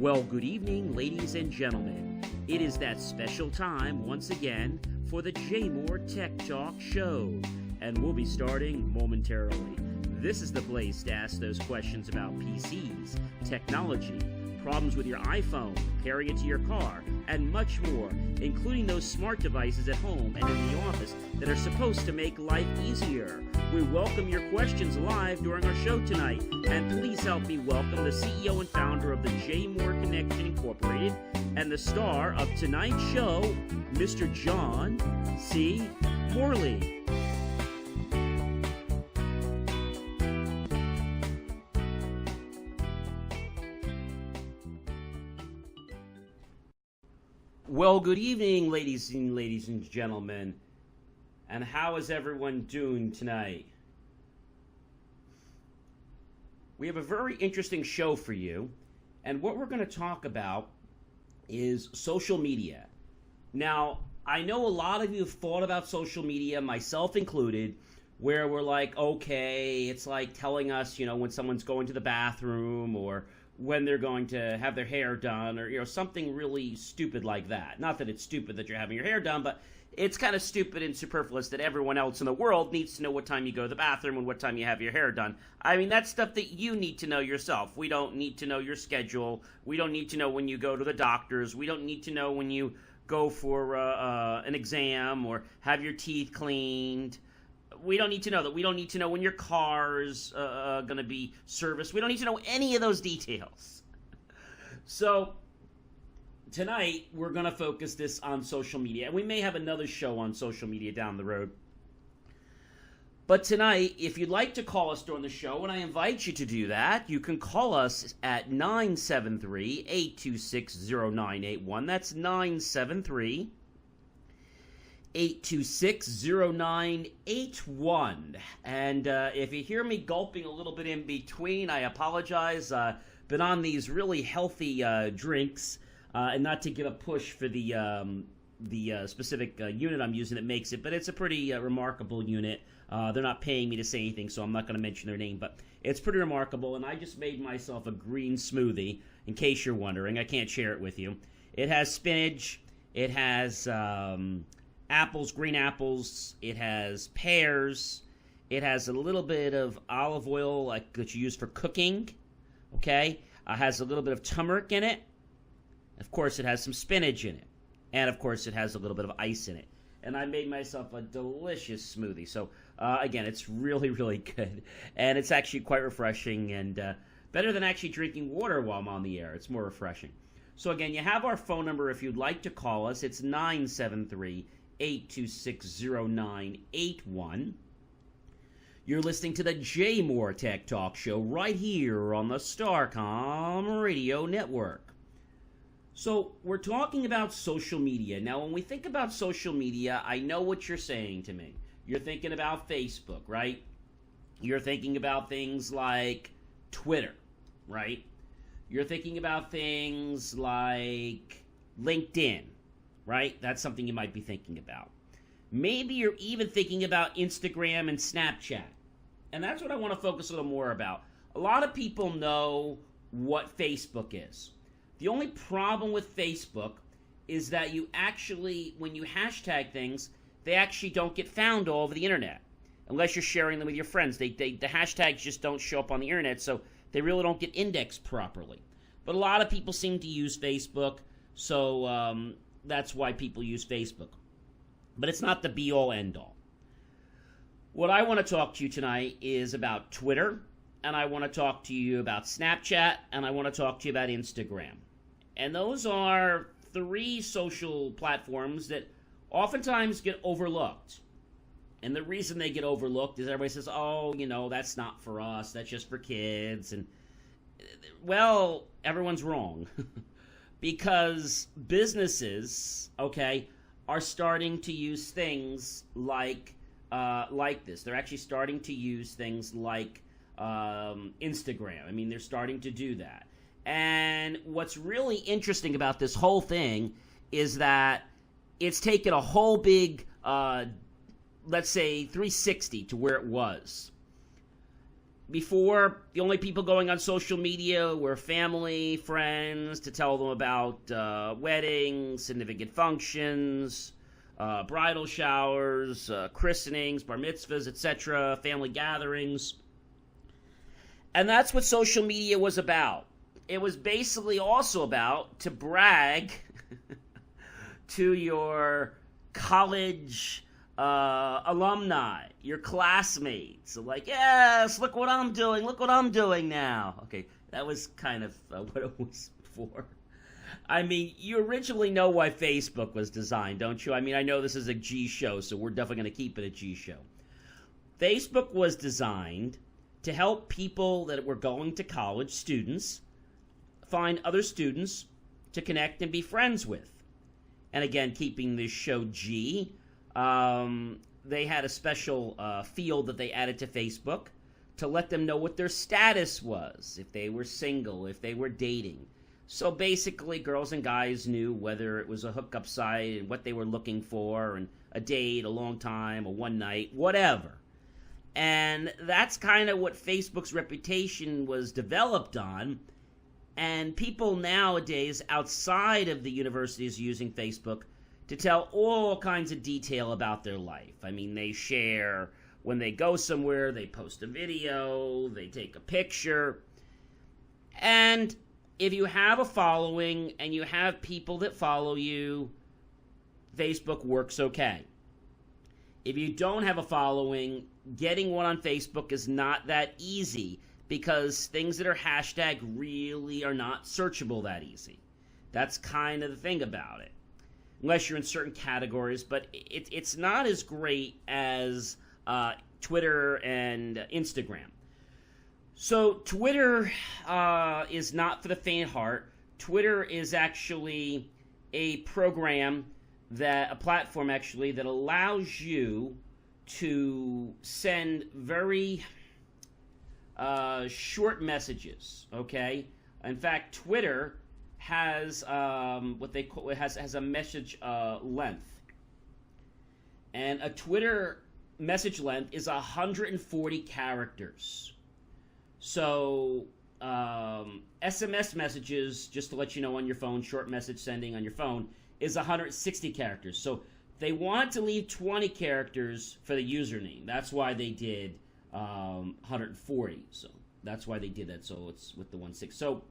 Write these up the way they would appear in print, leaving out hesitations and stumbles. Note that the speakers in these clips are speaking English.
Well, good evening, ladies and gentlemen. It is that special time once again for the JMOR Tech Talk Show, and we'll be starting momentarily. This is the place to ask those questions about PCs, technology, problems with your iPhone, carrying it to your car, and much more, including those smart devices at home and in the office that are supposed to make life easier. We welcome your questions live during our show tonight, and please help me welcome the CEO and founder of the JMOR Connection Incorporated and the star of tonight's show, Mr. John C. Morley. Well, good evening, ladies and gentlemen. And how is everyone doing tonight? We have a very interesting show for you, and what we're going to talk about is social media. Now, I know a lot of you have thought about social media, myself included, where we're like, okay, it's like telling us, when someone's going to the bathroom or when they're going to have their hair done or, something really stupid like that. Not that it's stupid that you're having your hair done, but it's kind of stupid and superfluous that everyone else in the world needs to know what time you go to the bathroom and what time you have your hair done. I mean, that's stuff that you need to know yourself. We don't need to know your schedule. We don't need to know when you go to the doctors. We don't need to know when you go for an exam or have your teeth cleaned. We don't need to know that. We don't need to know when your car's going to be serviced. We don't need to know any of those details. So tonight, we're going to focus this on social media. And we may have another show on social media down the road. But tonight, if you'd like to call us during the show, and I invite you to do that, you can call us at 973-826-0981. That's 973-826-0981. And if you hear me gulping a little bit in between, I apologize. Been on these really healthy drinks. And not to give a push for the specific unit I'm using that makes it, but it's a pretty remarkable unit. They're not paying me to say anything, so I'm not going to mention their name, but it's pretty remarkable, and I just made myself a green smoothie, in case you're wondering. I can't share it with you. It has spinach, it has apples, green apples, it has pears, it has a little bit of olive oil like that you use for cooking, okay? It has a little bit of turmeric in it. Of course, it has some spinach in it. And, of course, it has a little bit of ice in it. And I made myself a delicious smoothie. So, again, it's really, really good. And it's actually quite refreshing and better than actually drinking water while I'm on the air. It's more refreshing. So, again, you have our phone number if you'd like to call us. It's 973-826-0981. You're listening to the JMOR Tech Talk Show right here on the Starcom Radio Network. So, we're talking about social media. Now, when we think about social media, I know what you're saying to me. You're thinking about Facebook, right? You're thinking about things like Twitter, right? You're thinking about things like LinkedIn, right? That's something you might be thinking about. Maybe you're even thinking about Instagram and Snapchat. And that's what I want to focus a little more about. A lot of people know what Facebook is. The only problem with Facebook is that you actually, when you hashtag things, they actually don't get found all over the internet. Unless you're sharing them with your friends. The hashtags just don't show up on the internet, so they really don't get indexed properly. But a lot of people seem to use Facebook, so that's why people use Facebook. But it's not the be-all, end-all. What I want to talk to you tonight is about Twitter, and I want to talk to you about Snapchat, and I want to talk to you about Instagram. And those are three social platforms that oftentimes get overlooked. And the reason they get overlooked is everybody says, oh, that's not for us, that's just for kids. And, well, everyone's wrong. Because businesses, okay, are starting to use things like this. They're actually starting to use things like Instagram. I mean, they're starting to do that. And what's really interesting about this whole thing is that it's taken a whole big, let's say, 360 to where it was. before, the only people going on social media were family, friends, to tell them about weddings, significant functions, bridal showers, christenings, bar mitzvahs, etc., family gatherings. And that's what social media was about. It was basically also about to brag to your college alumni, your classmates. Like, yes, look what I'm doing now. Okay, that was kind of what it was for. I mean, you originally know why Facebook was designed, don't you? I mean, I know this is a G show, so we're definitely going to keep it a G show. Facebook was designed to help people that were going to college, students, find other students to connect and be friends with. And again, keeping this show G, they had a special field that they added to Facebook to let them know what their status was, if they were single, if they were dating. So basically, girls and guys knew whether it was a hookup site and what they were looking for, and a date, a long time, a one night, whatever. And that's kind of what Facebook's reputation was developed on. And people nowadays outside of the universities using Facebook to tell all kinds of detail about their life. I mean, they share when they go somewhere, they post a video, they take a picture. And if you have a following and you have people that follow you, Facebook works okay. If you don't have a following, getting one on Facebook is not that easy because things that are hashtag really are not searchable that easy. That's kind of the thing about it. Unless you're in certain categories, but it's not as great as Twitter and Instagram. So Twitter is not for the faint of heart. Twitter is actually a platform actually that allows you to send very short messages. Okay, in fact, Twitter has what they call has a message length, and a Twitter message length is 140 characters. So SMS messages, just to let you know on your phone, short message sending on your phone, is 160 characters. So they wanted to leave 20 characters for the username. That's why they did 140. So that's why they did that. So it's with the 160. So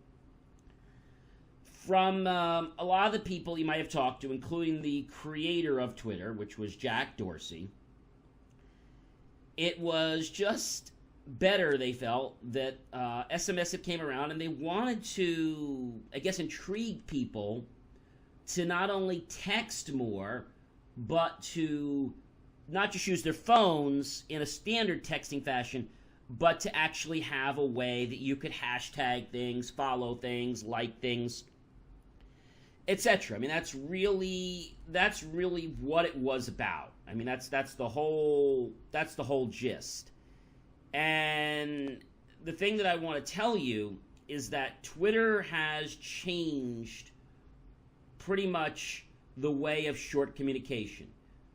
from a lot of the people you might have talked to, including the creator of Twitter, which was Jack Dorsey, it was just better, they felt, that SMS had came around, and they wanted to, I guess, intrigue people to not only text more, but to not just use their phones in a standard texting fashion, but to actually have a way that you could hashtag things, follow things, like things, etc. I mean, that's really what it was about. I mean, that's the whole gist. And the thing that I want to tell you is that Twitter has changed pretty much the way of short communication.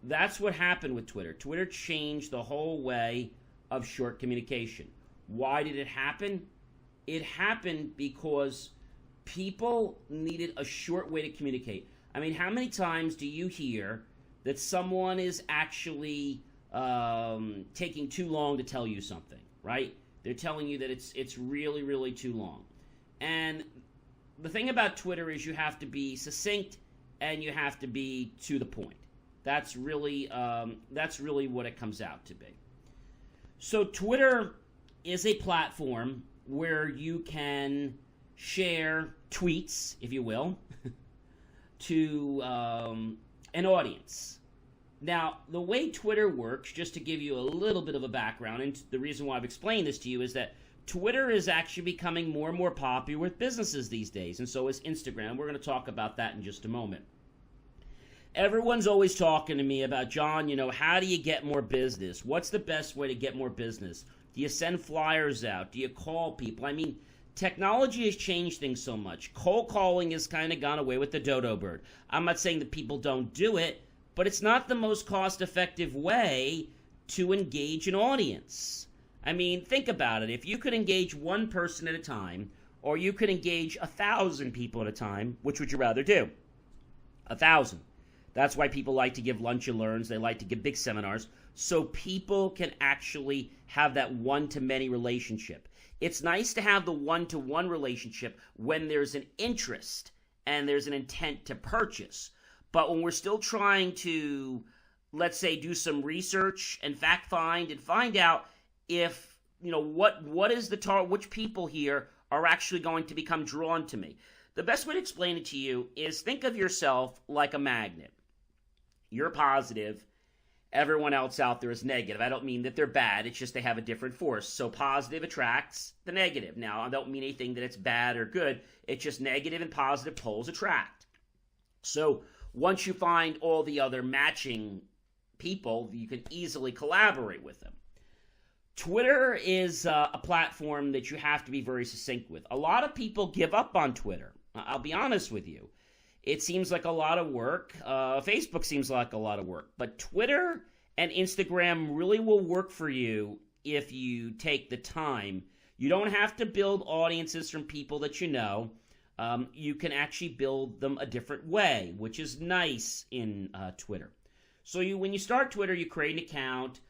That's what happened with Twitter. Twitter changed the whole way of short communication. Why did it happen? It happened because people needed a short way to communicate. I mean, how many times do you hear that someone is actually taking too long to tell you something, right? They're telling you that it's really, really too long. And the thing about Twitter is you have to be succinct and you have to be to the point. That's really what it comes out to be. So Twitter is a platform where you can share tweets, if you will, to an audience. Now, the way Twitter works, just to give you a little bit of a background, and the reason why I've explained this to you is that Twitter is actually becoming more and more popular with businesses these days, and so is Instagram. We're going to talk about that in just a moment. Everyone's always talking to me about, John, how do you get more business? What's the best way to get more business? Do you send flyers out? Do you call people? I mean, technology has changed things so much. Cold calling has kind of gone away with the dodo bird. I'm not saying that people don't do it, but it's not the most cost-effective way to engage an audience. I mean, think about it. If you could engage one person at a time, or you could engage 1,000 people at a time, which would you rather do? 1,000. That's why people like to give lunch and learns. They like to give big seminars, so people can actually have that one-to-many relationship. It's nice to have the one-to-one relationship when there's an interest and there's an intent to purchase. But when we're still trying to, let's say, do some research and fact find and find out if, what is the target, which people here are actually going to become drawn to me. The best way to explain it to you is think of yourself like a magnet. You're positive. Everyone else out there is negative. I don't mean that they're bad. It's just they have a different force. So positive attracts the negative. Now, I don't mean anything that it's bad or good. It's just negative and positive poles attract. So once you find all the other matching people, you can easily collaborate with them. Twitter is a platform that you have to be very succinct with. A lot of people give up on Twitter. I'll be honest with you. It seems like a lot of work. Facebook seems like a lot of work. But Twitter and Instagram really will work for you if you take the time. You don't have to build audiences from people that you know. You can actually build them a different way, which is nice in Twitter. So when you start Twitter, you create an account.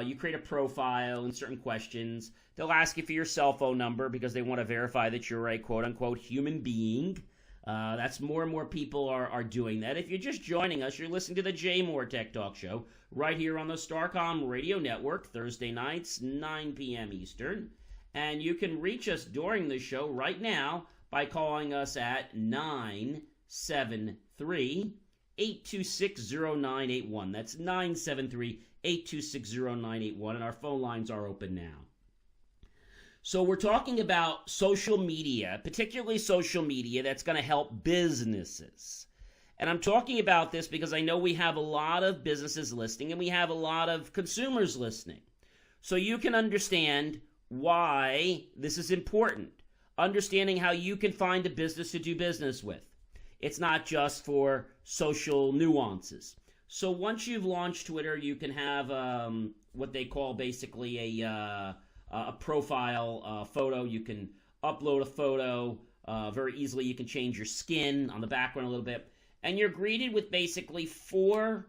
You create a profile and certain questions. They'll ask you for your cell phone number because they want to verify that you're a quote-unquote human being. That's more and more people are doing that. If you're just joining us, you're listening to the JMOR Tech Talk Show right here on the Starcom Radio Network, Thursday nights, 9 p.m. Eastern. And you can reach us during the show right now by calling us at 973-826-0981. That's 973-826-0981, and our phone lines are open now. So we're talking about social media, particularly social media that's going to help businesses. And I'm talking about this because I know we have a lot of businesses listening and we have a lot of consumers listening. So you can understand why this is important. Understanding how you can find a business to do business with. It's not just for social nuances. So once you've launched Twitter, you can have what they call basically a profile photo. You can upload a photo very easily. You can change your skin on the background a little bit. And you're greeted with basically 4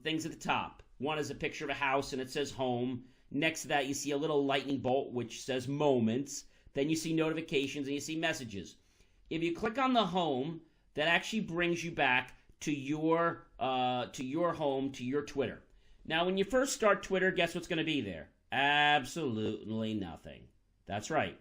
things at the top. One is a picture of a house and it says home. Next to that, you see a little lightning bolt which says moments. Then you see notifications and you see messages. If you click on the home, that actually brings you back to your home, to your Twitter. Now, when you first start Twitter, guess what's going to be there? Absolutely nothing. That's right.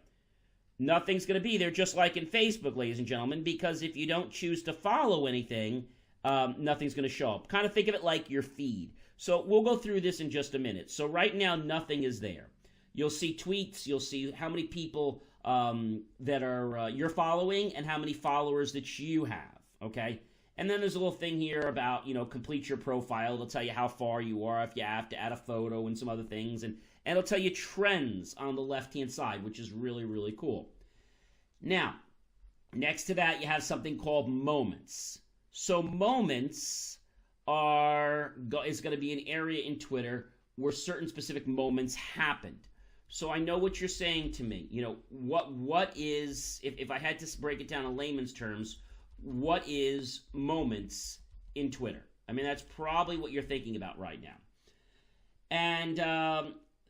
Nothing's going to be there, just like in Facebook, ladies and gentlemen, because if you don't choose to follow anything, nothing's going to show up. Kind of think of it like your feed. So we'll go through this in just a minute. So right now, nothing is there. You'll see tweets. You'll see how many people that are you're following and how many followers that you have, okay? And then there's a little thing here about, complete your profile. It'll tell you how far you are, if you have to add a photo and some other things. And it'll tell you trends on the left-hand side, which is really, really cool. Now, next to that, you have something called moments. So moments is going to be an area in Twitter where certain specific moments happened. So I know what you're saying to me. What is, if I had to break it down in layman's terms, what is moments in Twitter? I mean, that's probably what you're thinking about right now. And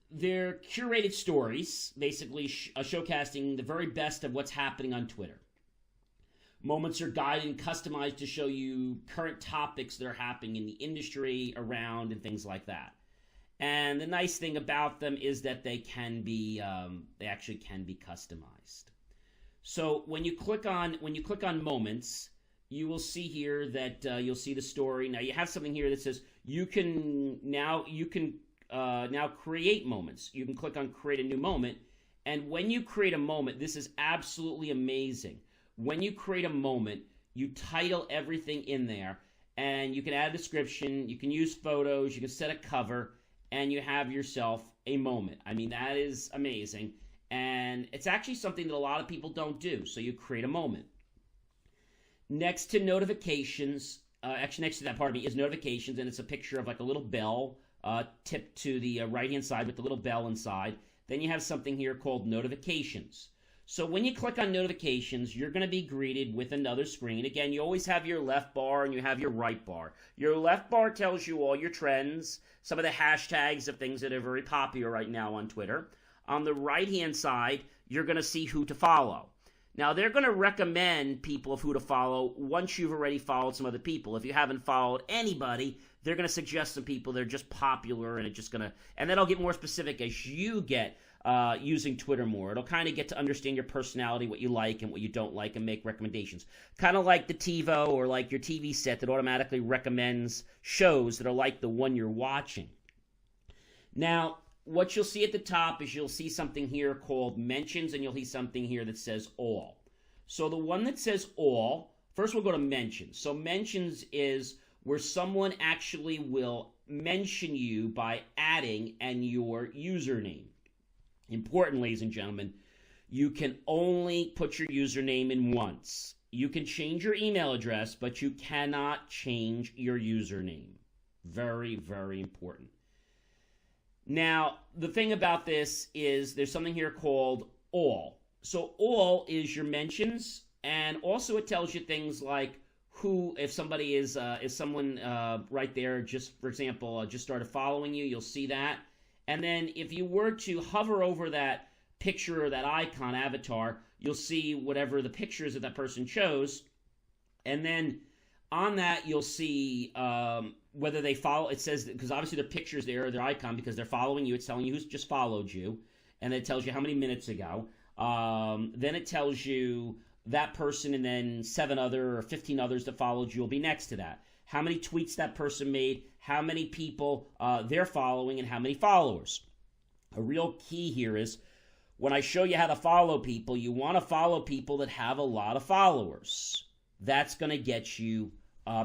they're curated stories, basically showcasing the very best of what's happening on Twitter. Moments are guided and customized to show you current topics that are happening in the industry, around, and things like that. And the nice thing about them is that they actually can be customized. So when you click on moments, you will see here that you'll see the story. Now you have something here that says you can now create moments. You can click on create a new moment, and when you create a moment, this is absolutely amazing. When you create a moment, you title everything in there, and you can add a description. You can use photos. You can set a cover. And you have yourself a moment. I mean, that is amazing. And it's actually something that a lot of people don't do. So you create a moment. Next to notifications, next to that, is notifications. And it's a picture of like a little bell tipped to the right-hand side with the little bell inside. Then you have something here called notifications. So when you click on notifications, you're going to be greeted with another screen. Again, you always have your left bar and you have your right bar. Your left bar tells you all your trends, some of the hashtags of things that are very popular right now on Twitter. On the right-hand side, you're going to see who to follow. Now, they're going to recommend people of who to follow once you've already followed some other people. If you haven't followed anybody, they're going to suggest some people that are just popular, and it's just going to, and then I'll get more specific as you get using Twitter more. It'll kind of get to understand your personality, what you like and what you don't like, and make recommendations. Kind of like the TiVo or like your TV set that automatically recommends shows that are like the one you're watching. Now, what you'll see at the top is you'll see something here called mentions, and you'll see something here that says all. So the one that says all, first we'll go to mentions. So mentions is where someone actually will mention you by adding and your username. Important, ladies and gentlemen, you can only put your username in once. You can change your email address, but you cannot change your username. Very, very important. Now, the thing about this is there's something here called all. So all is your mentions, and also it tells you things like who, if somebody is someone right there, just for example, just started following you, you'll see that. And then if you were to hover over that picture or that icon avatar, you'll see whatever the picture is that person chose. And then on that, you'll see whether they follow. It says, because obviously their picture's there, their icon, because they're following you. It's telling you who's just followed you. And it tells you how many minutes ago. Then it tells you that person and then 7 other or 15 others that followed you will be next to that. How many tweets that person made, how many people they're following, and how many followers. A real key here is when I show you how to follow people, you want to follow people that have a lot of followers. That's going to get you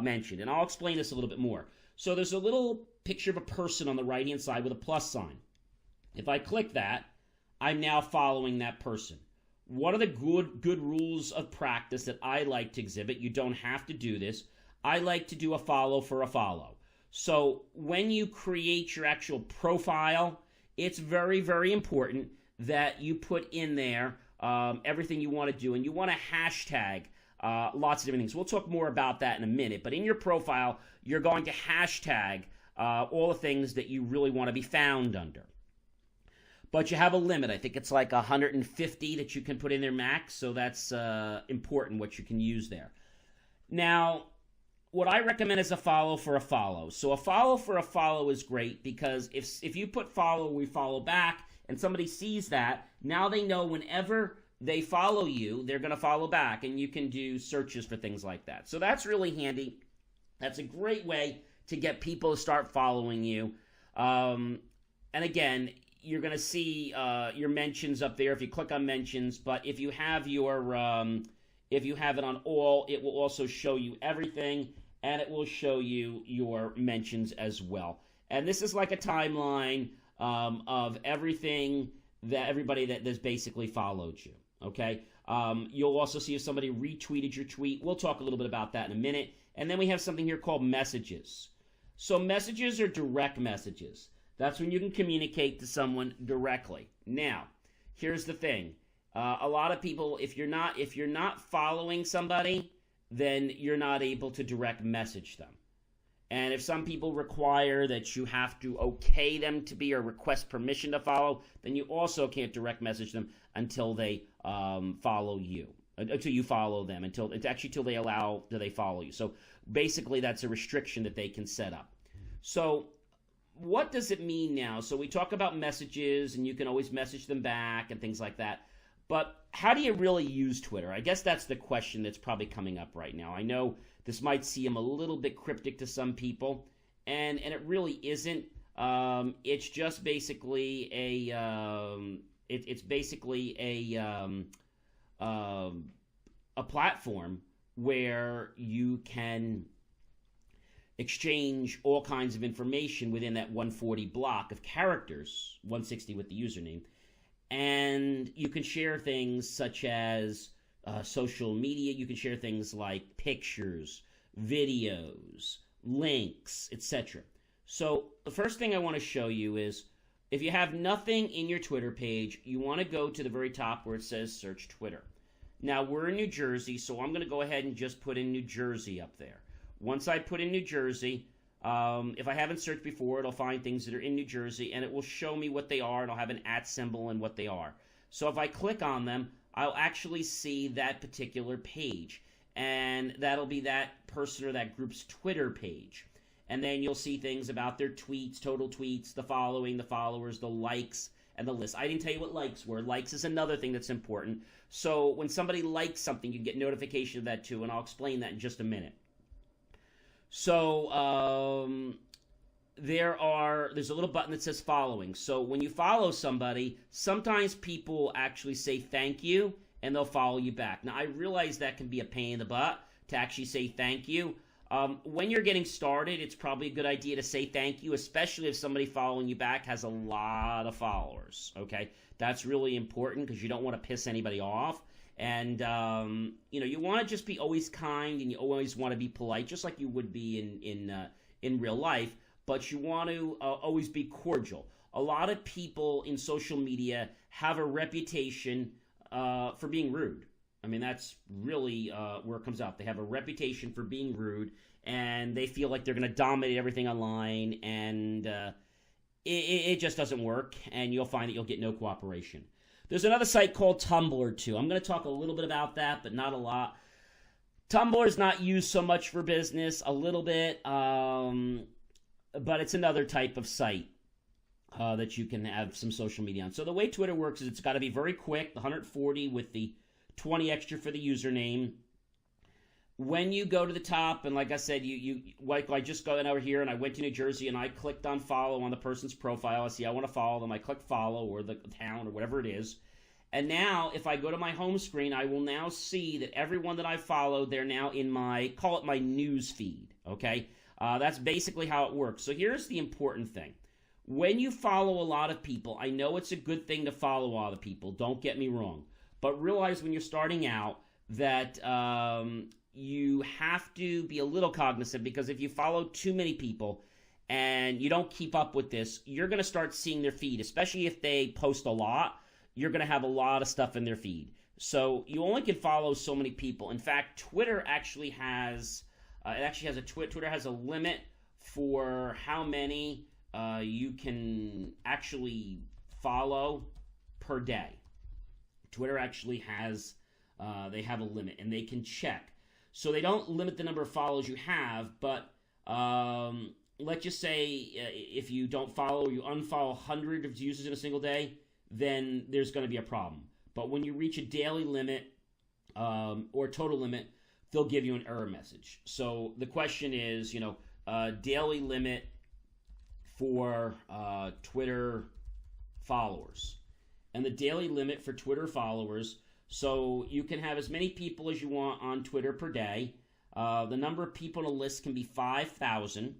mentioned. And I'll explain this a little bit more. So there's a little picture of a person on the right-hand side with a plus sign. If I click that, I'm now following that person. One of the good rules of practice that I like to exhibit, you don't have to do this, I like to do a follow for a follow. So when you create your actual profile, it's very, very important that you put in there everything you want to do. And you want to hashtag lots of different things. We'll talk more about that in a minute. But in your profile, you're going to hashtag all the things that you really want to be found under. But you have a limit. I think it's like 150 that you can put in there max. So that's important what you can use there. Now, what I recommend is a follow for a follow. So a follow for a follow is great because if you put follow, we follow back, and somebody sees that, now they know whenever they follow you, they're going to follow back, and you can do searches for things like that. So that's really handy. That's a great way to get people to start following you. And again, you're going to see your mentions up there if you click on mentions, but if you have if you have it on all, it will also show you everything, and it will show you your mentions as well. And this is like a timeline of everything that everybody that has basically followed you, okay? You'll also see if somebody retweeted your tweet. We'll talk a little bit about that in a minute. And then we have something here called messages. So messages are direct messages. That's when you can communicate to someone directly. Now, here's the thing. A lot of people, if you're not following somebody, then you're not able to direct message them. And if some people require that you have to okay them to be or request permission to follow, then you also can't direct message them until they follow you, until you follow them, until they allow that they follow you. So basically, that's a restriction that they can set up. So what does it mean now? So we talk about messages, and you can always message them back and things like that. But how do you really use Twitter? I guess that's the question that's probably coming up right now. I know this might seem a little bit cryptic to some people, and it really isn't. It's just basically a platform where you can exchange all kinds of information within that 140 block of characters, 160 with the username. And you can share things such as social media. You can share things like pictures, videos, links, etc. So the first thing I want to show you is if you have nothing in your Twitter page, you want to go to the very top where it says search Twitter. Now we're in New Jersey, so I'm going to go ahead and just put in New Jersey up there. Once I put in New Jersey, if I haven't searched before, it'll find things that are in New Jersey, and it will show me what they are, and I'll have an @ symbol and what they are. So if I click on them, I'll actually see that particular page, and that'll be that person or that group's Twitter page. And then you'll see things about their tweets, total tweets, the following, the followers, the likes, and the list. I didn't tell you what likes were. Likes is another thing that's important. So when somebody likes something, you get notification of that too, and I'll explain that in just a minute. So there's a little button that says following. So when you follow somebody, sometimes people actually say thank you, and they'll follow you back. Now, I realize that can be a pain in the butt to actually say thank you. When you're getting started, it's probably a good idea to say thank you, especially if somebody following you back has a lot of followers, okay? That's really important because you don't want to piss anybody off. And, you want to just be always kind, and you always want to be polite, just like you would be in real life, but you want to always be cordial. A lot of people in social media have a reputation for being rude. I mean, that's really where it comes out. They have a reputation for being rude, and they feel like they're going to dominate everything online, and it just doesn't work, and you'll find that you'll get no cooperation. There's another site called Tumblr, too. I'm going to talk a little bit about that, but not a lot. Tumblr is not used so much for business, a little bit, but it's another type of site that you can have some social media on. So the way Twitter works is it's got to be very quick, the 140 with the 20 extra for the username. When you go to the top, and like I said, I just got over here and I went to New Jersey and I clicked on follow on the person's profile. I see I want to follow them. I click follow or the town or whatever it is. And now if I go to my home screen, I will now see that everyone that I followed, they're now in call it my news feed. Okay. That's basically how it works. So here's the important thing. When you follow a lot of people, I know it's a good thing to follow a lot of people. Don't get me wrong. But realize when you're starting out that you have to be a little cognizant, because if you follow too many people and you don't keep up with this, you're going to start seeing their feed, especially if they post a lot. You're going to have a lot of stuff in their feed. So you only can follow so many people. In fact, Twitter actually has Twitter has a limit for how many you can actually follow per day. Twitter actually has, they have a limit, and they can check. So they don't limit the number of follows you have, but let's just say if you don't follow, you unfollow 100 of users in a single day, then there's going to be a problem. But when you reach a daily limit or total limit, they'll give you an error message. So the question is, daily limit for Twitter followers. And the daily limit for Twitter followers, so you can have as many people as you want on Twitter per day. The number of people on a list can be 5,000.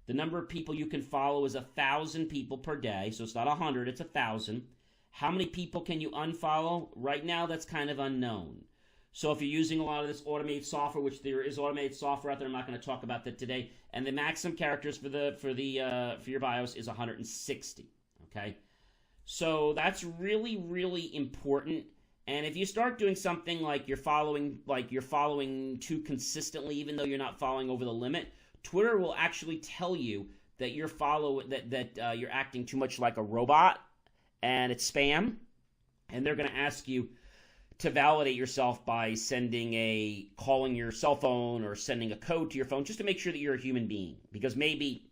The number of people you can follow is 1,000 people per day, so it's not 100, it's 1,000. How many people can you unfollow? Right now, that's kind of unknown. So if you're using a lot of this automated software, which there is automated software out there, I'm not going to talk about that today. And the maximum characters for your bios is 160. Okay. So that's really, really important. And if you start doing something like you're following too consistently, even though you're not following over the limit, Twitter will actually tell you that you're you're acting too much like a robot, and it's spam. And they're going to ask you to validate yourself by calling your cell phone or sending a code to your phone, just to make sure that you're a human being. Because maybe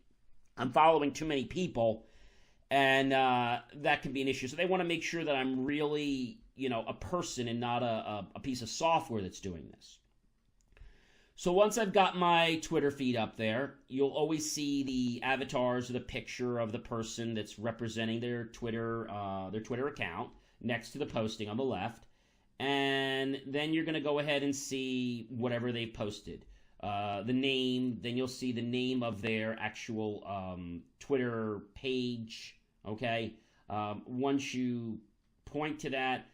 I'm following too many people, and that can be an issue. So they want to make sure that I'm really, a person and not a piece of software that's doing this. So once I've got my Twitter feed up there, you'll always see the avatars or the picture of the person that's representing their Twitter account next to the posting on the left. And then you're going to go ahead and see whatever they've posted. The name, then you'll see the name of their actual Twitter page, okay? Once you point to that,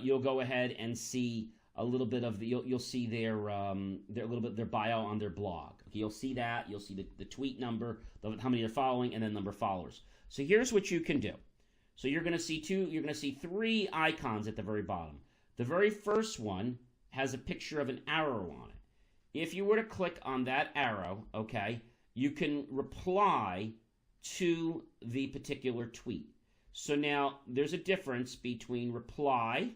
you'll go ahead and see a little bit of the, you'll see their little bit their bio on their blog. Okay, you'll see that. You'll see the tweet number, how many they're following, and then number of followers. So here's what you can do. So you're going to see three icons at the very bottom. The very first one has a picture of an arrow on it. If you were to click on that arrow, okay, you can reply to the particular tweet. So now there's a difference between reply,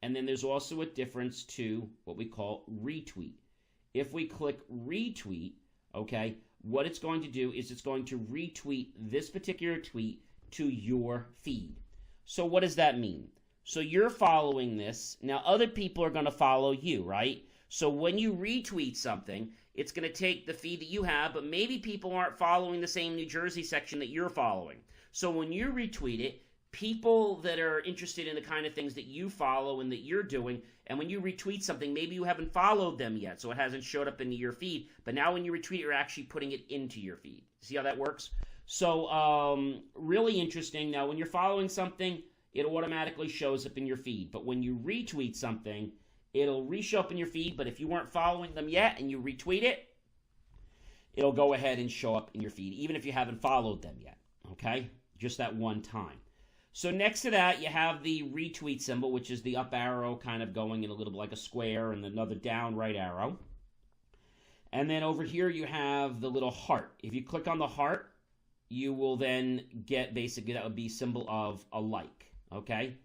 and then there's also a difference to what we call retweet. If we click retweet, okay, what it's going to do is it's going to retweet this particular tweet to your feed. So what does that mean? So you're following this. Now other people are going to follow you, right? So when you retweet something, it's going to take the feed that you have, but maybe people aren't following the same New Jersey section that you're following. So when you retweet it, people that are interested in the kind of things that you follow and that you're doing, and when you retweet something, maybe you haven't followed them yet, so it hasn't showed up into your feed, but now when you retweet, you're actually putting it into your feed. See how that works? So really interesting. Now when you're following something, it automatically shows up in your feed, but when you retweet something, it'll re-show up in your feed, but if you weren't following them yet and you retweet it, it'll go ahead and show up in your feed, even if you haven't followed them yet, okay? Just that one time. So next to that, you have the retweet symbol, which is the up arrow kind of going in a little bit like a square, and another down right arrow. And then over here, you have the little heart. If you click on the heart, you will then get, basically, that would be symbol of a like, okay?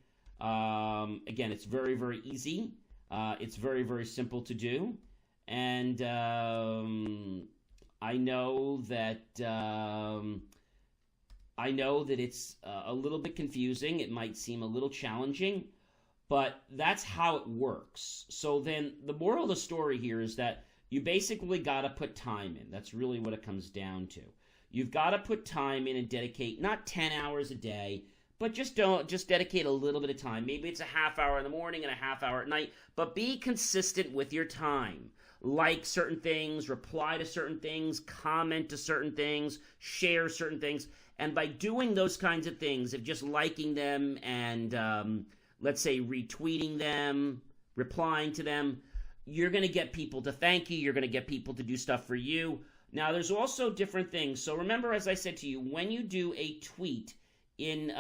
Again, it's very, very easy. It's very, very simple to do. And I know that it's a little bit confusing. It might seem a little challenging, but that's how it works. So then the moral of the story here is that you basically got to put time in. That's really what it comes down to. You've got to put time in and dedicate, not 10 hours a day, but just dedicate a little bit of time. Maybe it's a half hour in the morning and a half hour at night, but be consistent with your time. Like certain things, reply to certain things, comment to certain things, share certain things. And by doing those kinds of things, of just liking them and, let's say, retweeting them, replying to them, you're going to get people to thank you. You're going to get people to do stuff for you. Now, there's also different things. So remember, as I said to you, when you do a tweet in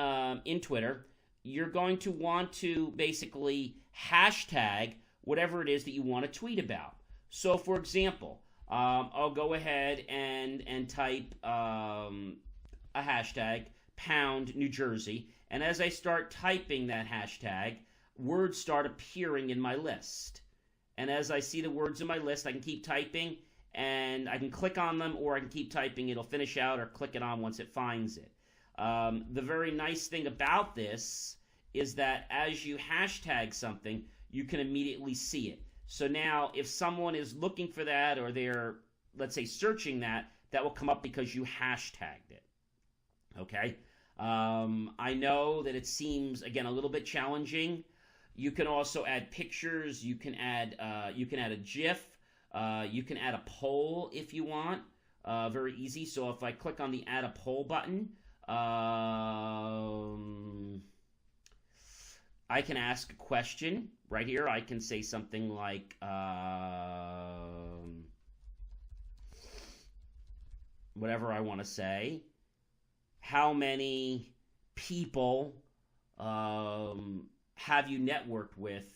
Twitter, you're going to want to basically hashtag whatever it is that you want to tweet about. So, for example, I'll go ahead and type a hashtag, pound New Jersey, and as I start typing that hashtag, words start appearing in my list. And as I see the words in my list, I can keep typing, and I can click on them, or I can keep typing. It'll finish out, or click it on once it finds it. The very nice thing about this is that as you hashtag something, you can immediately see it. So now if someone is looking for that, or they're, let's say, searching that, that will come up because you hashtagged it. Okay? I know that it seems, again, a little bit challenging. You can also add pictures. You can add a GIF. You can add a poll if you want. Very easy. So if I click on the Add a Poll button, I can ask a question right here. I can say something like, whatever I want to say. How many people have you networked with,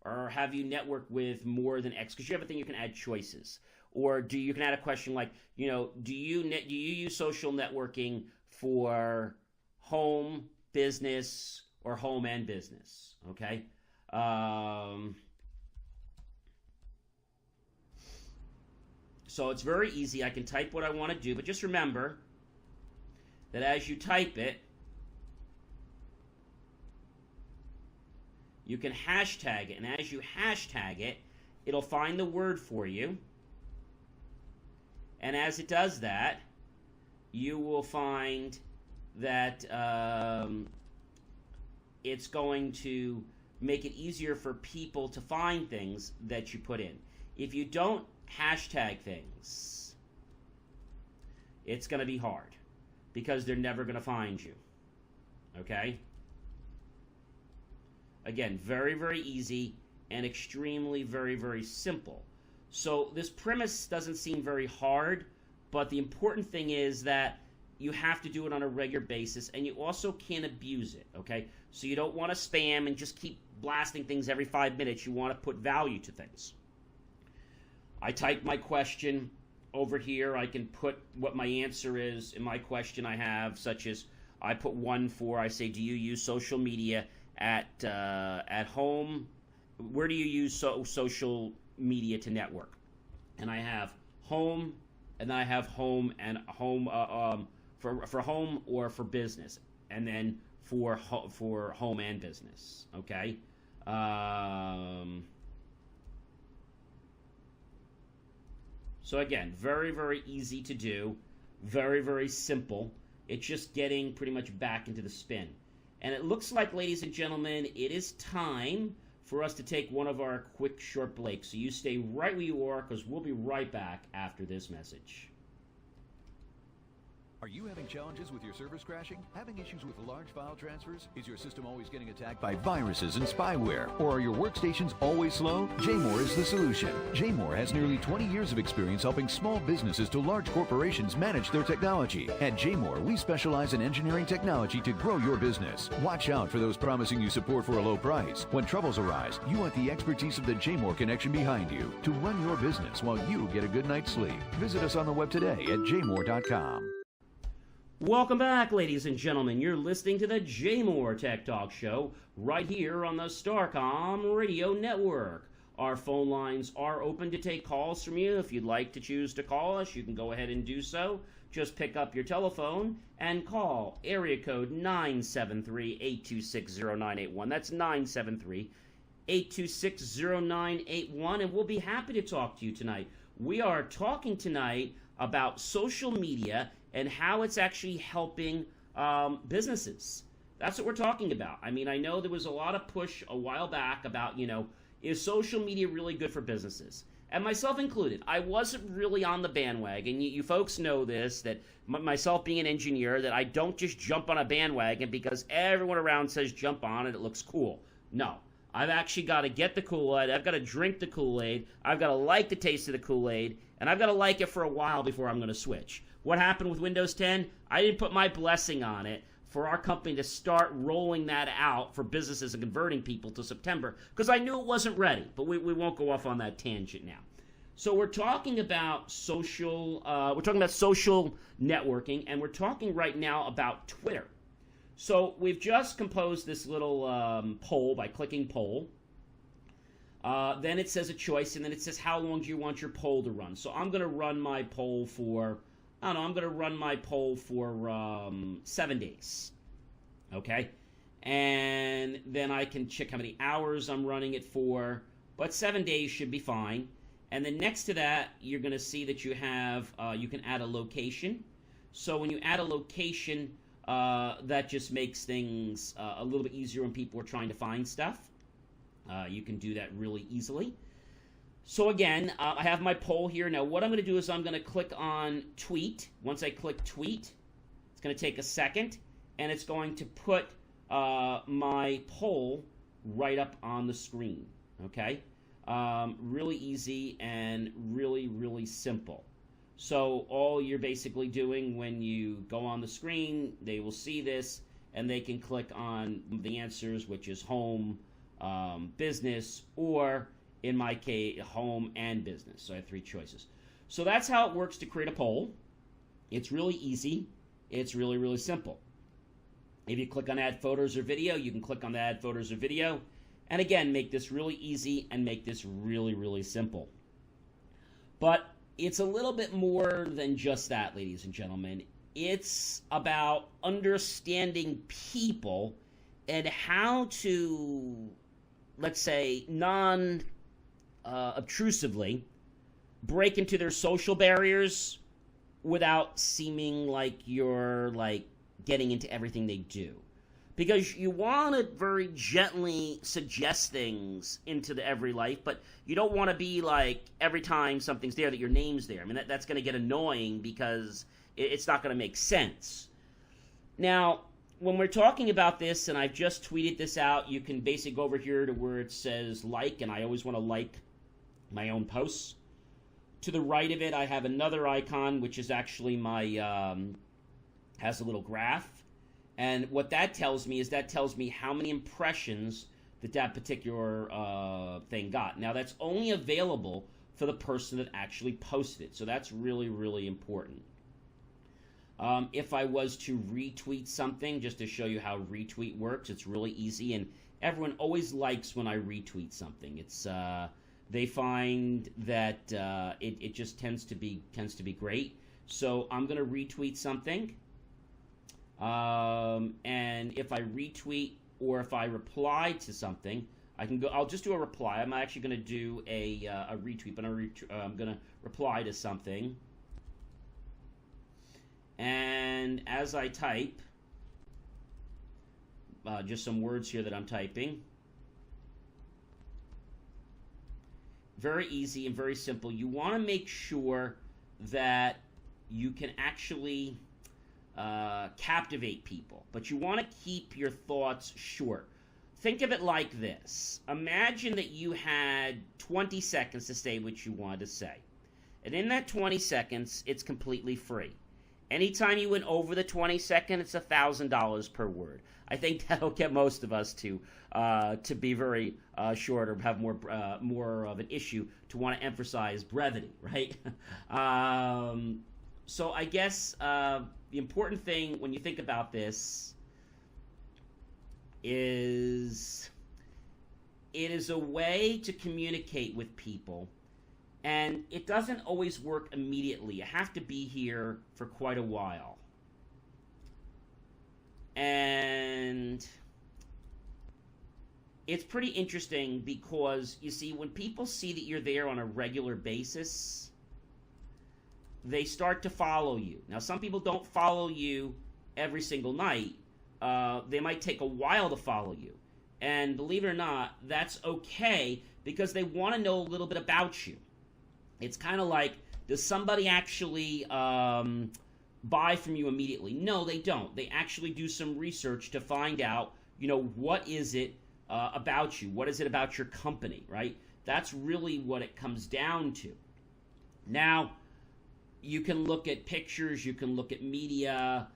or have you networked with more than X? Because you have a thing you can add choices. Or you can add a question like, do you use social networking for home, business, or home and business? Okay. So it's very easy. I can type what I want to do, but just remember that as you type it, you can hashtag it, and as you hashtag it, it'll find the word for you. And as it does that, you will find that it's going to make it easier for people to find things that you put in. If you don't hashtag things, it's going to be hard because they're never going to find you. Okay? Again, very, very easy, and extremely very, very simple. So this premise doesn't seem very hard, but the important thing is that you have to do it on a regular basis, and you also can't abuse it, okay? So you don't want to spam and just keep blasting things every 5 minutes. You want to put value to things. I type my question over here. I can put what my answer is in my question I have, such as I put 1 for, I say, do you use social media at home? Where do you use social media to network? And I have home, and I have home and home for home or for business, and then for home and business. Okay. So again, very, very easy to do, very, very simple. It's just getting pretty much back into the spin. And it looks like, ladies and gentlemen, it is time for us to take one of our quick short breaks. So you stay right where you are, because we'll be right back after this message. Are you having challenges with your servers crashing? Having issues with large file transfers? Is your system always getting attacked by viruses and spyware? Or are your workstations always slow? JMOR is the solution. JMOR has nearly 20 years of experience helping small businesses to large corporations manage their technology. At JMOR, we specialize in engineering technology to grow your business. Watch out for those promising you support for a low price. When troubles arise, you want the expertise of the JMOR connection behind you to run your business while you get a good night's sleep. Visit us on the web today at jmor.com. Welcome back, ladies and gentlemen. You're listening to the JMOR Tech Talk Show right here on the Starcom Radio Network. Our phone lines are open to take calls from you. If you'd like to choose to call us, you can go ahead and do so. Just pick up your telephone and call area code 973-826-0981. That's 973-826-0981, and we'll be happy to talk to you tonight. We are talking tonight about social media and how it's actually helping businesses. That's what we're talking about. I mean, I know there was a lot of push a while back about, is social media really good for businesses? And myself included, I wasn't really on the bandwagon. You folks know this, that myself being an engineer, that I don't just jump on a bandwagon because everyone around says jump on it, it looks cool. No. I've actually got to get the Kool-Aid, I've got to drink the Kool-Aid, I've got to like the taste of the Kool-Aid, and I've got to like it for a while before I'm going to switch. What happened with Windows 10? I didn't put my blessing on it for our company to start rolling that out for businesses and converting people to September, because I knew it wasn't ready, but we won't go off on that tangent now. So we're talking about social networking, and we're talking right now about Twitter. So we've just composed this little poll by clicking poll. Then it says a choice, and then it says how long do you want your poll to run. So I'm going to run my poll for, 7 days. Okay? And then I can check how many hours I'm running it for, but 7 days should be fine. And then next to that, you're going to see that you have, you can add a location. So when you add a location, that just makes things a little bit easier when people are trying to find stuff. You can do that really easily. So again, I have my poll here. Now what I'm going to do is I'm going to click on tweet. Once I click tweet, it's going to take a second, and it's going to put my poll right up on the screen. Okay? Really easy and really, really simple. So all you're basically doing when you go on the screen, they will see this, and they can click on the answers, which is home, business, or in my case, home and business. So I have 3 choices. So that's how it works to create a poll. It's really easy. It's really, really simple. If you click on add photos or video, you can click on the add photos or video. And again, make this really easy and make this really, really simple. But it's a little bit more than just that, ladies and gentlemen. It's about understanding people and how to, let's say, non-obtrusively break into their social barriers without seeming like you're getting into everything they do. Because you want to very gently suggest things into the every life, but you don't want to be like every time something's there that your name's there. I mean, that's going to get annoying because it's not going to make sense. Now, when we're talking about this, and I've just tweeted this out, you can basically go over here to where it says like, and I always want to like my own posts. To the right of it, I have another icon, which is actually my, has a little graph. And what that tells me is that tells me how many impressions that particular thing got. Now, that's only available for the person that actually posted it. So that's really, really important. If I was to retweet something, just to show you how retweet works, it's really easy. And everyone always likes when I retweet something. It's they find that it just tends to be great. So I'm going to retweet something. And if I retweet or if I reply to something, I can go. I'll just do a reply. I'm actually going to do a retweet, but I'm going to reply to something. And as I type, just some words here that I'm typing. Very easy and very simple. You want to make sure that you can actually captivate people, but you want to keep your thoughts short. Think of it like this. Imagine that you had 20 seconds to say what you wanted to say. And in that 20 seconds, it's completely free. Anytime you went over the 20 seconds, it's $1,000 per word. I think that'll get most of us to be very short or have more of an issue to want to emphasize brevity, right? So I guess the important thing when you think about this is it is a way to communicate with people, and it doesn't always work immediately. You have to be here for quite a while. And it's pretty interesting because, you see, when people see that you're there on a regular basis, they start to follow you. Now, some people don't follow you every single night. They might take a while to follow you. And believe it or not, that's okay because they want to know a little bit about you. It's kind of like, does somebody actually buy from you immediately? No, they don't. They actually do some research to find out, what is it about you? What is it about your company, right? That's really what it comes down to. Now, you can look at pictures, you can look at media.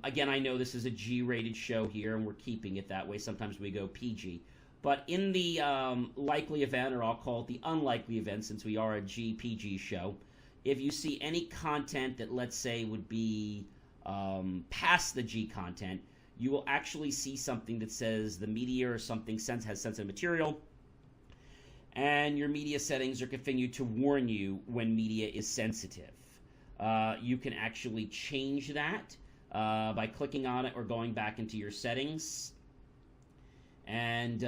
Again, I know this is a G-rated show here, and we're keeping it that way. Sometimes we go PG. But in the likely event, or I'll call it the unlikely event, since we are a G-PG show, if you see any content that, let's say, would be past the G content, you will actually see something that says the media or something has sensitive material, and your media settings are configured to warn you when media is sensitive. You can actually change that by clicking on it or going back into your settings. And,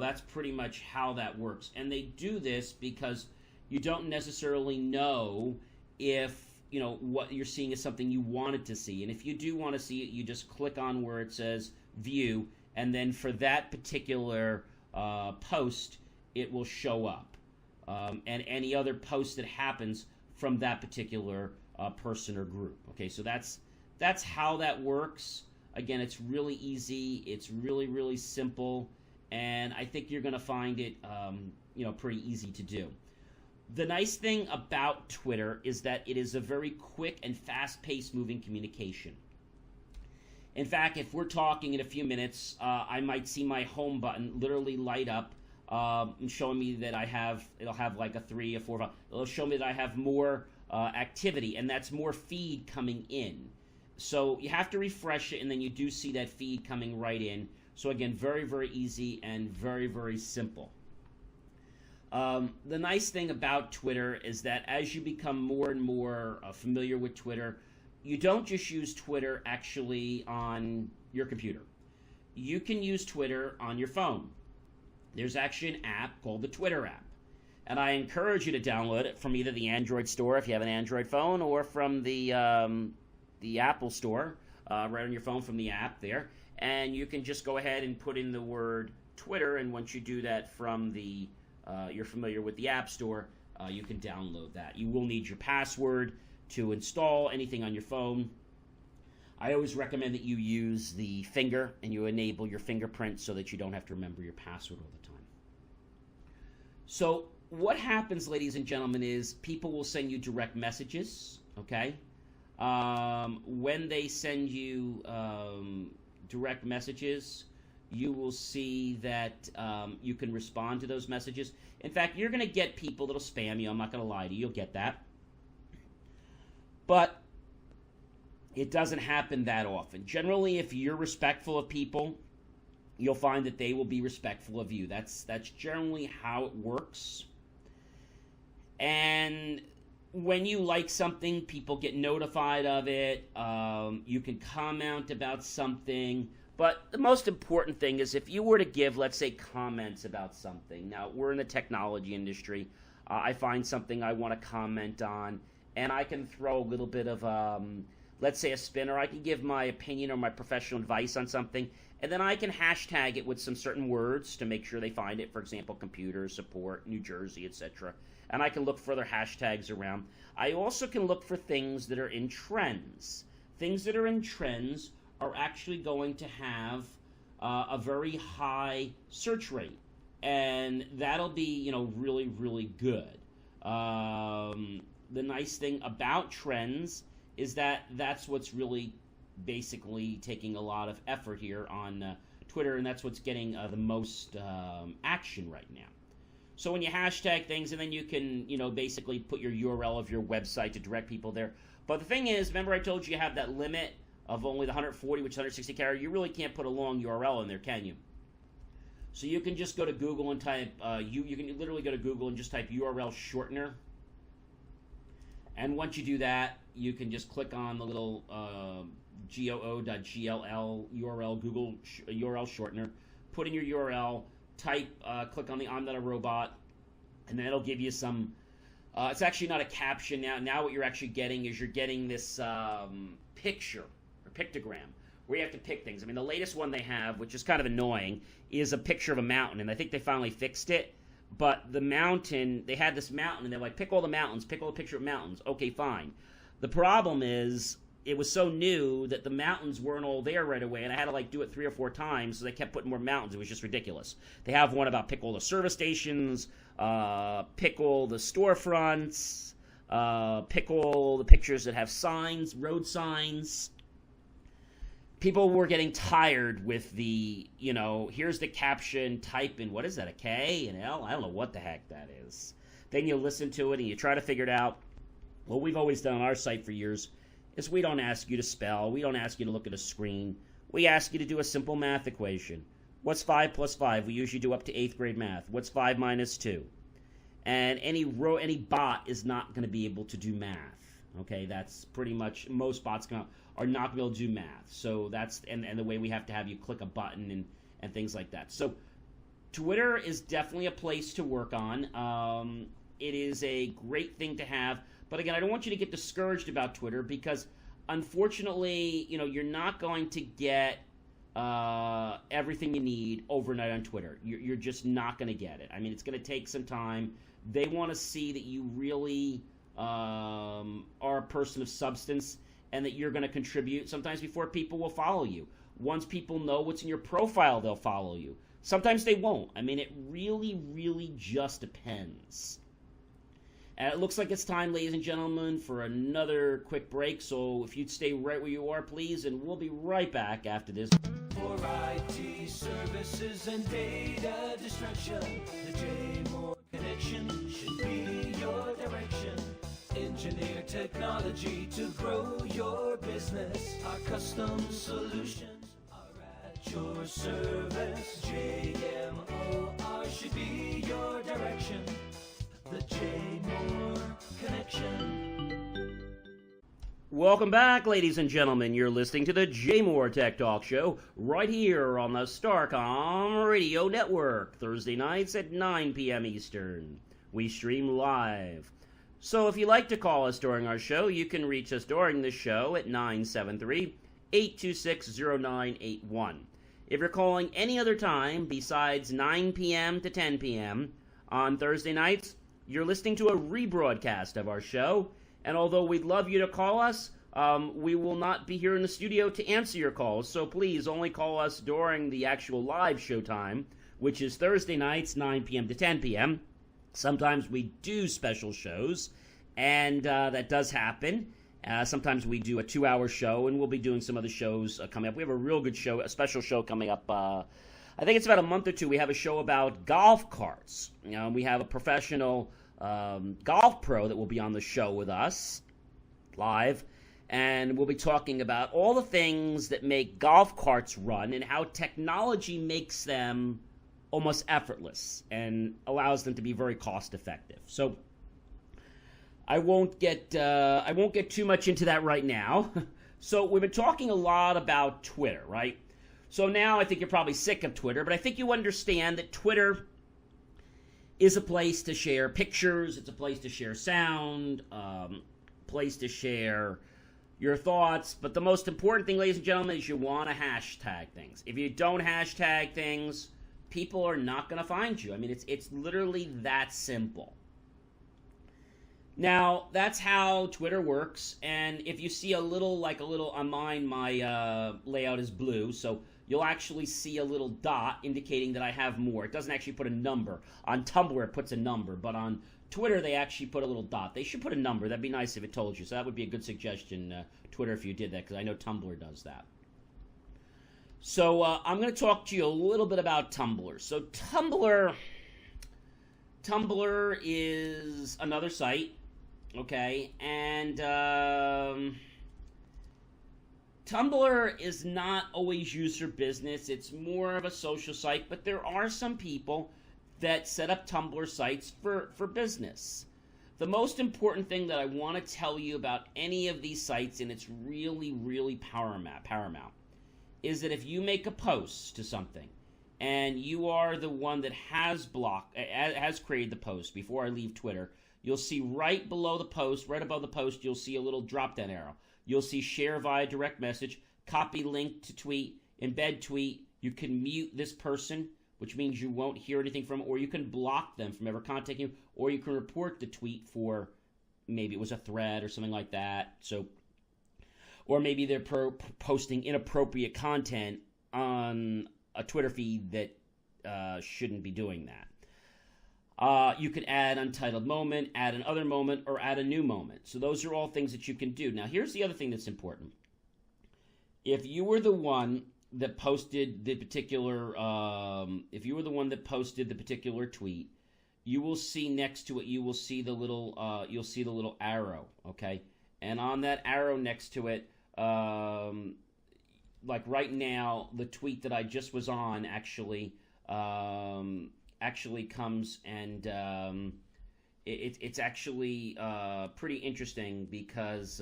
that's pretty much how that works. And they do this because you don't necessarily know if, what you're seeing is something you wanted to see. And if you do want to see it, you just click on where it says view, and then for that particular post, it will show up. And any other post that happens from that particular person or group. Okay, so that's how that works. Again, it's really easy. It's really, really simple, and I think you're going to find it, pretty easy to do. The nice thing about Twitter is that it is a very quick and fast-paced moving communication. In fact, if we're talking in a few minutes, I might see my home button literally light up, showing me that it'll have like a 3 or 4, 5. It'll show me that I have more activity, and that's more feed coming in. So you have to refresh it, and then you do see that feed coming right in. So again, very, very easy and very, very simple. The nice thing about Twitter is that as you become more and more familiar with Twitter, you don't just use Twitter actually on your computer. You can use Twitter on your phone. There's actually an app called the Twitter app. And I encourage you to download it from either the Android store if you have an Android phone, or from the Apple store, right on your phone from the app there. And you can just go ahead and put in the word Twitter, and once you do that from the you're familiar with the App Store, you can download that. You will need your password to install anything on your phone. I always recommend that you use the finger and you enable your fingerprint so that you don't have to remember your password all the time. So what happens, ladies and gentlemen, is people will send you direct messages, okay? When they send you direct messages, you will see that you can respond to those messages. In fact, you're going to get people that'll spam you. I'm not going to lie to you. You'll get that. But it doesn't happen that often. Generally, if you're respectful of people, you'll find that they will be respectful of you. That's generally how it works. And when you like something, people get notified of it. You can comment about something. But the most important thing is if you were to give, let's say, comments about something. Now, we're in the technology industry. I find something I want to comment on, and I can throw a little bit of, let's say, a spin, or I can give my opinion or my professional advice on something, and then I can hashtag it with some certain words to make sure they find it. For example, computer support, New Jersey, etc. And I can look for other hashtags around. I also can look for things that are in trends. Things that are in trends are actually going to have a very high search rate, and that'll be, really, really good. The nice thing about trends is that that's what's really basically taking a lot of effort here on Twitter, and that's what's getting the most action right now. So when you hashtag things, and then you can, basically put your URL of your website to direct people there. But the thing is, remember I told you have that limit of only the 140, which is 160 characters. You really can't put a long URL in there, can you? So you can just go to Google and type, you can literally go to Google and just type URL shortener. And once you do that, you can just click on the little goo.gll URL, Google URL shortener, put in your URL, type, click on the I'm Not a Robot, and then it'll give you some, it's actually not a caption now. Now what you're actually getting is you're getting this picture, or pictogram, where you have to pick things. I mean, the latest one they have, which is kind of annoying, is a picture of a mountain, and I think they finally fixed it. But the mountain, they had this mountain, and they're like, pick all the mountains, pick all the picture of mountains. Okay, fine. The problem is, it was so new that the mountains weren't all there right away, and I had to do it 3 or 4 times, so they kept putting more mountains. It was just ridiculous. They have one about pick all the service stations, pick all the storefronts, pick all the pictures that have signs, road signs. People were getting tired with the, here's the caption, type in, what is that, a K, an L? I don't know what the heck that is. Then you listen to it and you try to figure it out. What we've always done on our site for years is we don't ask you to spell. We don't ask you to look at a screen. We ask you to do a simple math equation. What's 5 plus 5? We usually do up to 8th grade math. What's 5 minus 2? And any bot is not going to be able to do math. Okay, that's pretty much, most bots are not going to be able to do math. So that's, and the way we have to have you click a button and things like that. So Twitter is definitely a place to work on. It is a great thing to have. But again, I don't want you to get discouraged about Twitter because, unfortunately, you're not going to get everything you need overnight on Twitter. You're just not going to get it. I mean, it's going to take some time. They want to see that you really are a person of substance and that you're going to contribute. Sometimes before people will follow you. Once people know what's in your profile, they'll follow you. Sometimes they won't. I mean, it really, really just depends. And it looks like it's time, ladies and gentlemen, for another quick break. So if you'd stay right where you are, please, and we'll be right back after this. For IT services and data destruction, the JMOR connection should be your direction. Engineer technology to grow your business. Our custom solutions are at your service. JMOR should be your direction. The JMOR connection. Welcome back, ladies and gentlemen. You're listening to the JMOR Tech Talk Show right here on the Starcom Radio Network. Thursday nights at 9 p.m. Eastern. We stream live. So if you'd like to call us during our show, you can reach us during the show at 973-826-0981. If you're calling any other time besides 9 p.m. to 10 p.m. on Thursday nights, you're listening to a rebroadcast of our show. And although we'd love you to call us, we will not be here in the studio to answer your calls, so please only call us during the actual live show time, which is Thursday nights, 9 p.m. to 10 p.m. Sometimes we do special shows, and that does happen. Sometimes we do a 2-hour show, and we'll be doing some other shows coming up. We have a real good show, a special show coming up. I think it's about a month or two. We have a show about golf carts. We have a professional golf pro that will be on the show with us live, and we'll be talking about all the things that make golf carts run and how technology makes them almost effortless and allows them to be very cost effective. So I won't get too much into that right now. So we've been talking a lot about Twitter, right? So now I think you're probably sick of Twitter, but I think you understand that Twitter is a place to share pictures, it's a place to share sound, place to share your thoughts, but the most important thing, ladies and gentlemen, is you want to hashtag things. If you don't hashtag things, people are not going to find you. I mean, it's literally that simple. Now, that's how Twitter works, and if you see a little, on mine, my layout is blue, so you'll actually see a little dot indicating that I have more. It doesn't actually put a number. On Tumblr, it puts a number, but on Twitter, they actually put a little dot. They should put a number. That'd be nice if it told you, so that would be a good suggestion, Twitter, if you did that, because I know Tumblr does that. So I'm going to talk to you a little bit about Tumblr. So Tumblr is another site. Okay, and Tumblr is not always used for business. It's more of a social site, but there are some people that set up Tumblr sites for business. The most important thing that I want to tell you about any of these sites, and it's really, really paramount, is that if you make a post to something, and you are the one that has created the post before I leave Twitter, you'll see right below the post, right above the post, you'll see a little drop-down arrow. You'll see share via direct message, copy link to tweet, embed tweet. You can mute this person, which means you won't hear anything from them, or you can block them from ever contacting you, or you can report the tweet for maybe it was a thread or something like that. So, or maybe they're posting inappropriate content on a Twitter feed that shouldn't be doing that. You can add untitled moment, add an other moment, or add a new moment. So those are all things that you can do. Now, here's the other thing that's important. If you were the one that posted the particular, tweet, you will see next to it. You will see the little arrow. Okay, and on that arrow next to it, like right now, the tweet that I just was on actually comes and it's actually pretty interesting because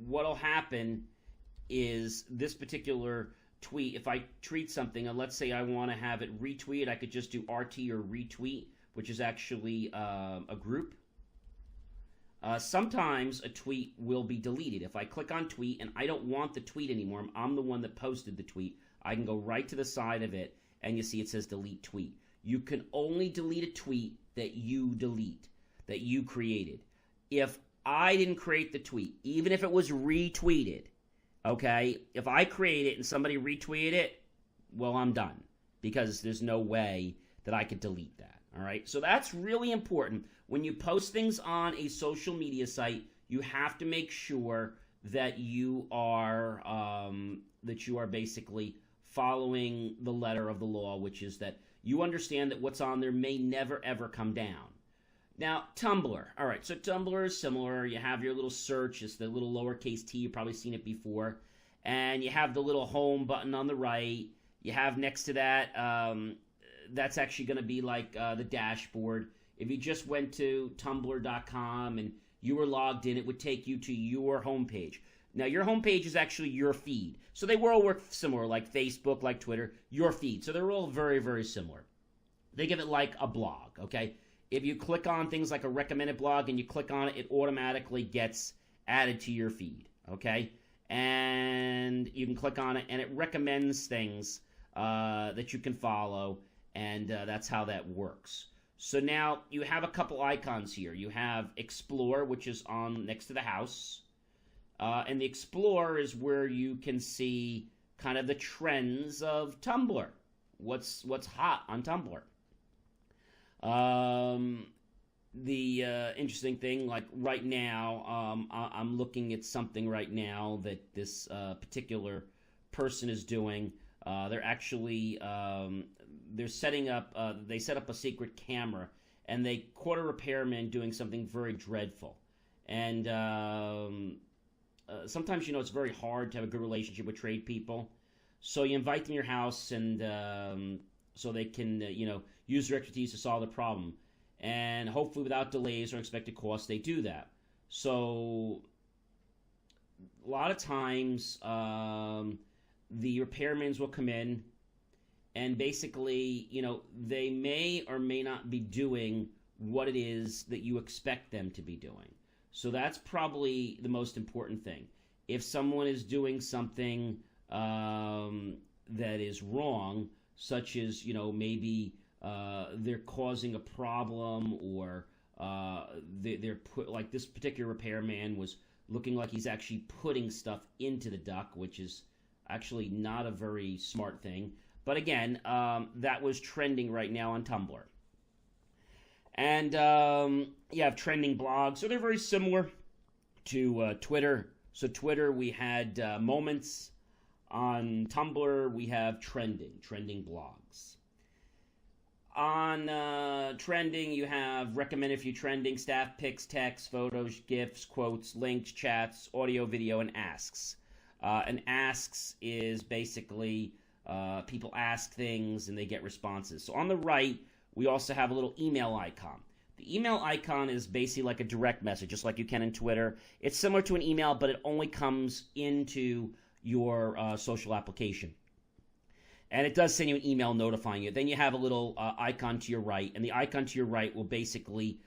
what'll happen is this particular tweet, if I tweet something, and let's say I want to have it retweet, I could just do RT or retweet, which is actually a group. Sometimes a tweet will be deleted. If I click on tweet and I don't want the tweet anymore, I'm the one that posted the tweet, I can go right to the side of it and you see it says delete tweet. You can only delete a tweet that you created. If I didn't create the tweet, even if it was retweeted, okay, if I create it and somebody retweeted it, well, I'm done because there's no way that I could delete that, all right? So that's really important. When you post things on a social media site, you have to make sure that you are basically following the letter of the law, which is that you understand that what's on there may never, ever come down. Now, Tumblr. All right, so Tumblr is similar. You have your little search. It's the little lowercase t. You've probably seen it before. And you have the little home button on the right. You have next to that, that's actually going to be like the dashboard. If you just went to tumblr.com and you were logged in, it would take you to your homepage. Now, your homepage is actually your feed. So they all work similar, like Facebook, like Twitter, your feed. So they're all very, very similar. Think of it like a blog, okay? If you click on things like a recommended blog and you click on it, it automatically gets added to your feed, okay? And you can click on it, and it recommends things that you can follow, and that's how that works. So now you have a couple icons here. You have Explore, which is on next to the house. And the Explore is where you can see kind of the trends of Tumblr. What's hot on Tumblr. The interesting thing, like right now, I'm looking at something right now that this particular person is doing. They're actually they're setting up. They set up a secret camera, and they caught a repairman doing something very dreadful. And sometimes, it's very hard to have a good relationship with trade people. So you invite them to your house, and so they can, use their expertise to solve the problem. And hopefully without delays or unexpected costs, they do that. So a lot of times the repairmen will come in, and basically, they may or may not be doing what it is that you expect them to be doing. So that's probably the most important thing. If someone is doing something that is wrong, such as, maybe they're causing a problem, or they're put, like this particular repairman was looking like he's actually putting stuff into the duct, which is actually not a very smart thing. But again, that was trending right now on Tumblr. And you have trending blogs. So they're very similar to Twitter. So Twitter, we had moments. On Tumblr, we have trending blogs. On trending, you have recommended for you trending, staff picks, text, photos, GIFs, quotes, links, chats, audio, video, and asks. And asks is basically people ask things and they get responses. So on the right, we also have a little email icon. The email icon is basically like a direct message, just like you can in Twitter. It's similar to an email, but it only comes into your social application. And it does send you an email notifying you. Then you have a little icon to your right, and the icon to your right will basically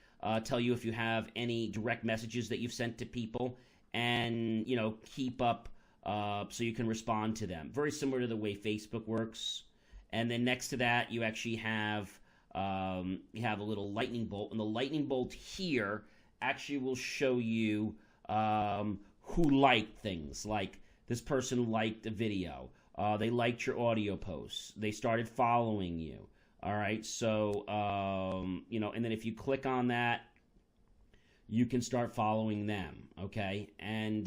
tell you if you have any direct messages that you've sent to people, and keep up so you can respond to them. Very similar to the way Facebook works. And then next to that, you actually have a little lightning bolt, and the lightning bolt here actually will show you who liked things. Like this person liked a video. They liked your audio posts. They started following you. All right. So, and then if you click on that, you can start following them. Okay. And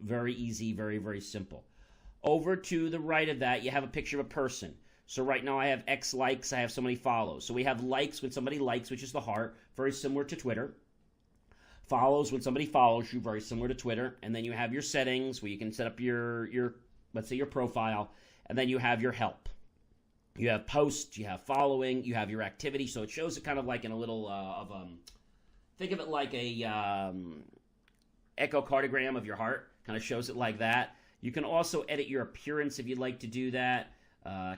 very easy, very, very simple. Over to the right of that, you have a picture of a person. So right now I have X likes, I have so many follows. So we have likes when somebody likes, which is the heart, very similar to Twitter. Follows when somebody follows you, very similar to Twitter. And then you have your settings where you can set up your let's say your profile, and then you have your help. You have posts, you have following, you have your activity. So it shows it kind of like in a little think of it like a echocardiogram of your heart. Kind of shows it like that. You can also edit your appearance if you'd like to do that.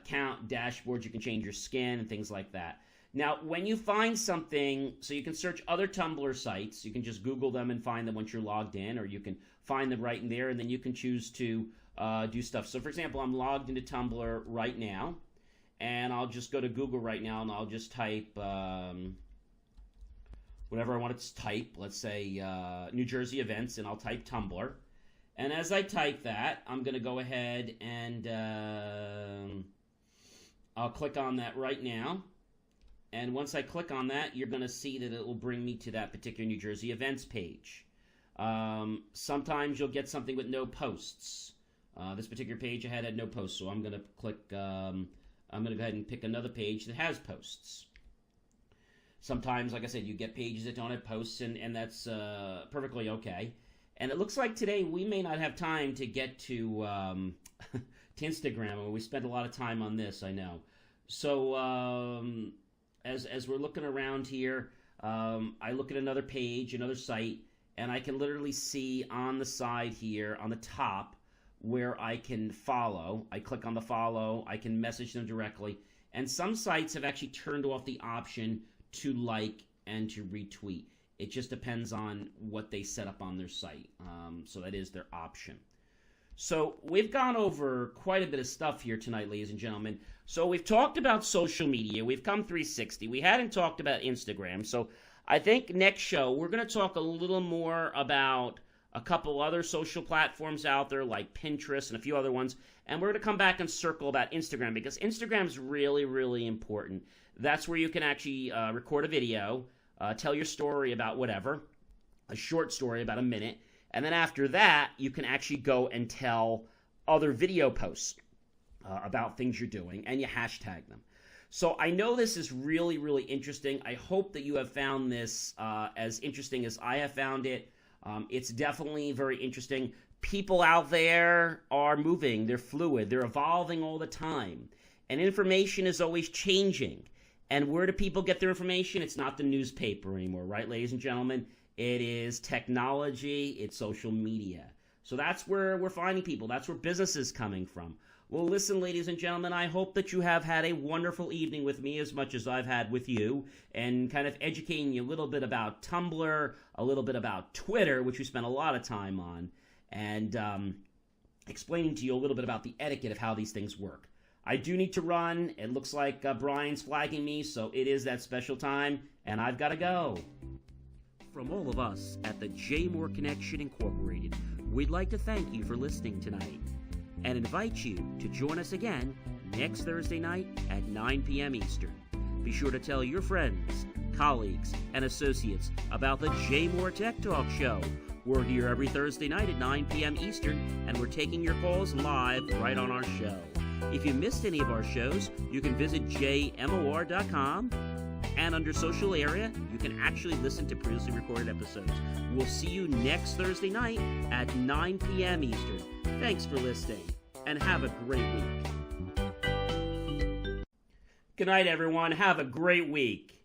Count, dashboards, you can change your skin and things like that. Now, when you find something, so you can search other Tumblr sites. You can just Google them and find them once you're logged in, or you can find them right in there, and then you can choose to do stuff. So, for example, I'm logged into Tumblr right now, and I'll just go to Google right now, and I'll just type whatever I want it to type. Let's say New Jersey events, and I'll type Tumblr. And as I type that, I'm going to go ahead and I'll click on that right now. And once I click on that, you're going to see that it will bring me to that particular New Jersey events page. Sometimes you'll get something with no posts. This particular page I had no posts, so I'm going to click, I'm going to go ahead and pick another page that has posts. Sometimes, like I said, you get pages that don't have posts, and that's perfectly okay. And it looks like today we may not have time to get to Instagram. We spent a lot of time on this, I know. So as we're looking around here, I look at another page, another site, and I can literally see on the side here, on the top, where I can follow. I click on the follow. I can message them directly. And some sites have actually turned off the option to like and to retweet. It just depends on what they set up on their site. So that is their option. So we've gone over quite a bit of stuff here tonight, ladies and gentlemen. So we've talked about social media. We've come 360. We hadn't talked about Instagram. So I think next show we're going to talk a little more about a couple other social platforms out there like Pinterest and a few other ones. And we're going to come back and circle about Instagram because Instagram is really, really important. That's where you can actually record a video, tell your story about whatever, a short story about a minute. And then after that, you can actually go and tell other video posts about things you're doing, and you hashtag them. So I know this is really, really interesting. I hope that you have found this as interesting as I have found it. It's definitely very interesting. People out there are moving. They're fluid. They're evolving all the time. And information is always changing. And where do people get their information? It's not the newspaper anymore, right, ladies and gentlemen? It is technology. It's social media. So that's where we're finding people. That's where business is coming from. Well, listen, ladies and gentlemen, I hope that you have had a wonderful evening with me as much as I've had with you, and kind of educating you a little bit about Tumblr, a little bit about Twitter, which we spent a lot of time on, and explaining to you a little bit about the etiquette of how these things work. I do need to run. It looks like Brian's flagging me, so it is that special time, and I've got to go. From all of us at the JMOR Connection Incorporated, we'd like to thank you for listening tonight and invite you to join us again next Thursday night at 9 p.m. Eastern. Be sure to tell your friends, colleagues, and associates about the JMOR Tech Talk Show. We're here every Thursday night at 9 p.m. Eastern, and we're taking your calls live right on our show. If you missed any of our shows, you can visit JMOR.com, and under social area, you can actually listen to previously recorded episodes. We'll see you next Thursday night at 9 p.m. Eastern. Thanks for listening, and have a great week. Good night, everyone. Have a great week.